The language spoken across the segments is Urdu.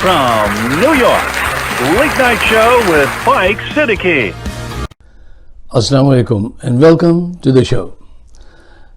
from New York, Late Night Show with Mike Siddiqui. Assalamu alaikum and welcome to the show.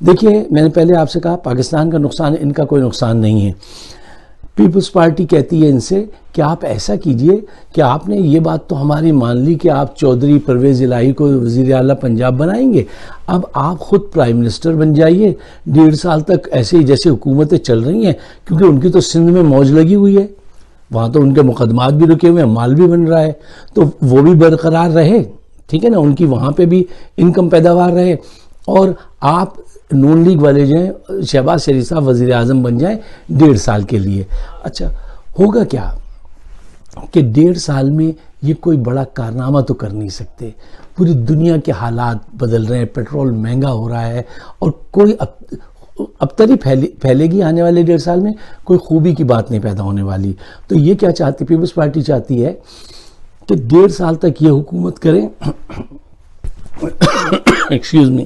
دیکھیے میں نے پہلے آپ سے کہا پاکستان کا نقصان، ان کا کوئی نقصان نہیں ہے. پیپلز پارٹی کہتی ہے ان سے کہ آپ ایسا کیجئے کہ آپ نے یہ بات تو ہماری مان لی کہ آپ چودھری پرویز الہی کو وزیر اعلیٰ پنجاب بنائیں گے، اب آپ خود پرائم منسٹر بن جائیے. 1.5 سال تک ایسے ہی جیسے حکومتیں چل رہی ہیں، کیونکہ ان کی تو سندھ میں موج لگی ہوئی ہے، وہاں تو ان کے مقدمات بھی رکے ہوئے ہیں، مال بھی بن رہا ہے، تو وہ بھی برقرار رہے، ٹھیک ہے نا، ان کی وہاں پہ بھی انکم پیداوار رہے، اور آپ نون لیگ والے جو ہیں شہباز شریف صاحب وزیر اعظم بن جائیں 1.5 سال کے لیے. اچھا ہوگا کیا کہ 1.5 سال میں یہ کوئی بڑا کارنامہ تو کر نہیں سکتے. پوری دنیا کے حالات بدل رہے ہیں، پیٹرول مہنگا ہو رہا ہے، اور کوئی اب تری پھیلے گی آنے والے 1.5 سال میں، کوئی خوبی کی بات نہیں پیدا ہونے والی. تو یہ کیا چاہتی، پیپلز پارٹی چاہتی ہے کہ 1.5 سال تک یہ حکومت کریں ایکسکیوز می،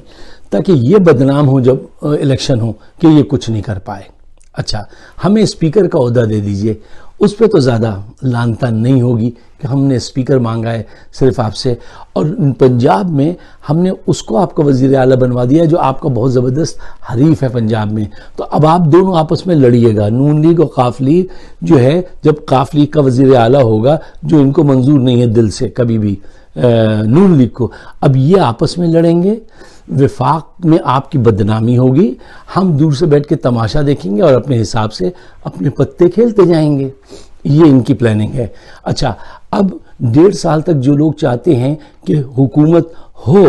تاکہ یہ بدنام ہو جب الیکشن ہو کہ یہ کچھ نہیں کر پائے. اچھا ہمیں اسپیکر کا عہدہ دے دیجئے، اس پہ تو زیادہ لان تان نہیں ہوگی کہ ہم نے اسپیکر مانگا ہے صرف آپ سے، اور پنجاب میں ہم نے اس کو آپ کا وزیر اعلیٰ بنوا دیا جو آپ کا بہت زبردست حریف ہے پنجاب میں. تو اب آپ دونوں آپس میں لڑیے گا، نون لیگ اور قاف لیگ جو ہے، جب قاف لیگ کا وزیر اعلیٰ ہوگا جو ان کو منظور نہیں ہے دل سے کبھی بھی نون لیگ کو، اب یہ آپس میں لڑیں گے، وفاق میں آپ کی بدنامی ہوگی، ہم دور سے بیٹھ کے تماشا دیکھیں گے اور اپنے حساب سے اپنے پتے کھیلتے جائیں گے. یہ ان کی پلاننگ ہے. اچھا اب 1.5 سال تک جو لوگ چاہتے ہیں کہ حکومت ہو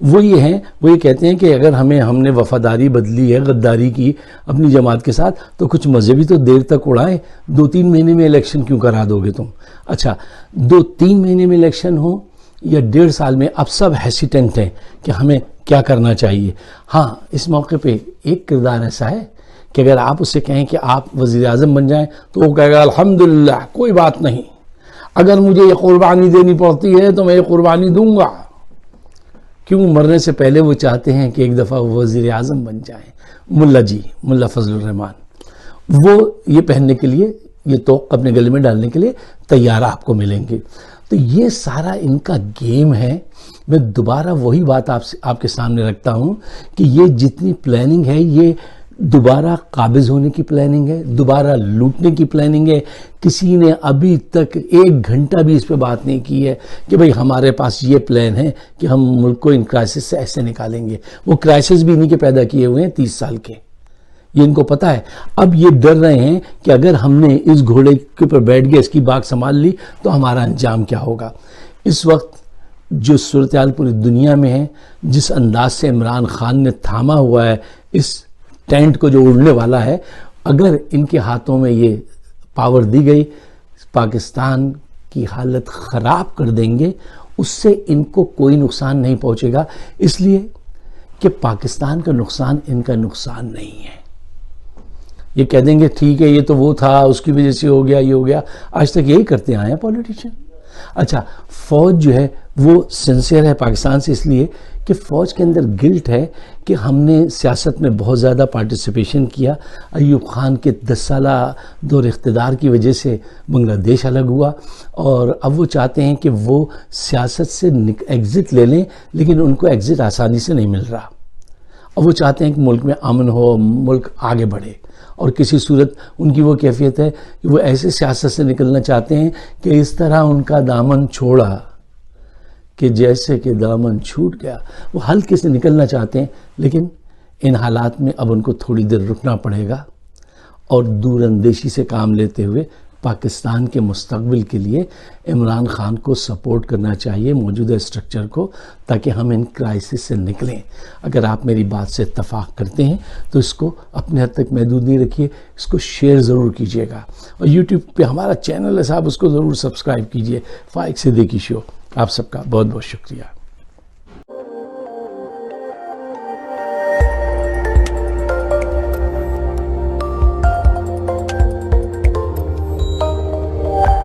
وہ یہ کہتے ہیں کہ اگر ہم نے وفاداری بدلی ہے، غداری کی اپنی جماعت کے ساتھ، تو کچھ مزے بھی تو دیر تک اڑائیں. 2-3 مہینے میں الیکشن کیوں کرا دو گے تم؟ اچھا 2-3 مہینے میں الیکشن ہو یا 1.5 سال میں، اب سب ہیسیٹنٹ ہیں کہ ہمیں کیا کرنا چاہیے. ہاں اس موقع پہ ایک کردار ایسا ہے کہ اگر آپ اس سے کہیں کہ آپ وزیر اعظم بن جائیں تو وہ کہے گا الحمدللہ کوئی بات نہیں، اگر مجھے یہ قربانی دینی پڑتی ہے تو میں یہ قربانی دوں گا. کیوں؟ مرنے سے پہلے وہ چاہتے ہیں کہ ایک دفعہ وہ وزیر اعظم بن جائیں. ملا فضل الرحمان وہ یہ پہننے کے لیے، یہ توق اپنے گلے میں ڈالنے کے لیے تیار آپ کو ملیں گے. تو یہ سارا ان کا گیم ہے. میں دوبارہ وہی بات آپ کے سامنے رکھتا ہوں کہ یہ جتنی پلاننگ ہے یہ دوبارہ قابض ہونے کی پلاننگ ہے، دوبارہ لوٹنے کی پلاننگ ہے. کسی نے ابھی تک 1 گھنٹہ بھی اس پہ بات نہیں کی ہے کہ بھئی ہمارے پاس یہ پلان ہے کہ ہم ملک کو ان کرائسس سے ایسے نکالیں گے. وہ کرائسس بھی انہی کے پیدا کیے ہوئے ہیں 30 سال کے، یہ ان کو پتا ہے. اب یہ ڈر رہے ہیں کہ اگر ہم نے اس گھوڑے کے اوپر بیٹھ گئے، اس کی باگ سنبھال لی تو ہمارا انجام کیا ہوگا. اس وقت جو صورتحال پوری دنیا میں ہے، جس انداز سے عمران خان نے تھاما ہوا ہے اس ٹینٹ کو جو اڑنے والا ہے، اگر ان کے ہاتھوں میں یہ پاور دی گئی، پاکستان کی حالت خراب کر دیں گے. اس سے ان کو کوئی نقصان نہیں پہنچے گا، اس لیے کہ پاکستان کا نقصان ان کا نقصان نہیں ہے. یہ کہہ دیں گے ٹھیک ہے یہ تو وہ تھا، اس کی وجہ سے ہو گیا، یہ ہو گیا. آج تک یہی کرتے آئے ہیں پولیٹیشین. اچھا فوج جو ہے وہ سنسیئر ہے پاکستان سے، اس لیے کہ فوج کے اندر گلٹ ہے کہ ہم نے سیاست میں بہت زیادہ پارٹیسپیشن کیا. ایوب خان کے 10 سالہ دور اقتدار کی وجہ سے بنگلہ دیش الگ ہوا، اور اب وہ چاہتے ہیں کہ وہ سیاست سے ایگزٹ لے لیں، لیکن ان کو ایگزٹ آسانی سے نہیں مل رہا. اور وہ چاہتے ہیں کہ ملک میں امن ہو، ملک آگے بڑھے، اور کسی صورت ان کی وہ کیفیت ہے کہ وہ ایسے سیاست سے نکلنا چاہتے ہیں کہ اس طرح ان کا دامن چھوڑا کہ جیسے کہ دامن چھوٹ گیا. وہ ہلکے سے نکلنا چاہتے ہیں، لیکن ان حالات میں اب ان کو تھوڑی دیر رکنا پڑے گا اور دور اندیشی سے کام لیتے ہوئے پاکستان کے مستقبل کے لیے عمران خان کو سپورٹ کرنا چاہیے، موجودہ اسٹرکچر کو، تاکہ ہم ان کرائسس سے نکلیں. اگر آپ میری بات سے اتفاق کرتے ہیں تو اس کو اپنے حد تک محدود نہیں رکھیے، اس کو شیئر ضرور کیجیے گا، اور یوٹیوب پہ ہمارا چینل ہے صاحب، اس کو ضرور سبسکرائب کیجیے. فائق صدیقی شو. آپ سب کا بہت بہت شکریہ.